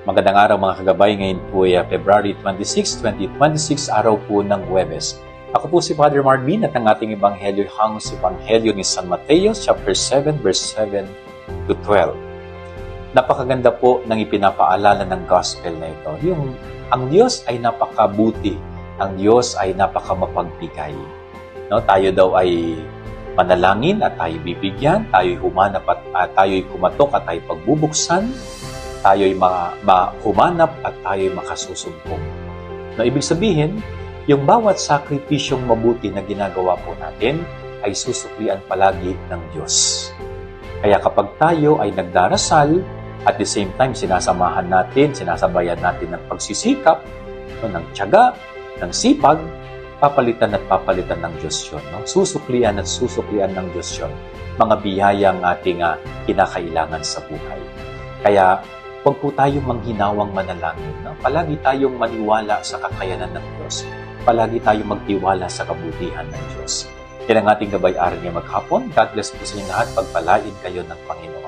Magandang araw mga kagabay. Ngayon po ay February 26, 2026, araw po ng Huwebes. Ako po si Father Marvin at ang ating ebanghelyo hango sa ebanghelyo ni San Mateo, chapter 7, verse 7 to 12. Napakaganda po ng ipinapaalala ng gospel na ito. Ang Diyos ay napakabuti. Ang Diyos ay napakamapagbigay. No, tayo daw ay manalangin at tayo bibigyan, tayo'y humanap at tayo'y kumatok at tayo'y pagbubuksan, tayo'y humanap at tayo'y makasusumpong. No, ibig sabihin, yung bawat sakripisyong mabuti na ginagawa po natin ay susuklian palagi ng Diyos. Kaya kapag tayo ay nagdarasal, at the same time sinasamahan natin, sinasabayan natin ng pagsisikap, no, ng tiyaga, ng sipag, papalitan at papalitan ng Diyos yun. No? Susuklian at susuklian ng Diyos yun. Mga biyayang ating kinakailangan sa buhay. Kaya, huwag po tayong manghinawang manalangin. No? Palagi tayong maniwala sa kakayanan ng Diyos. Palagi tayong magtiwala sa kabutihan ng Diyos. Yan ang ating gabay-aral niya maghapon. God bless po sa inyo lahat. Pagpalain kayo ng Panginoon.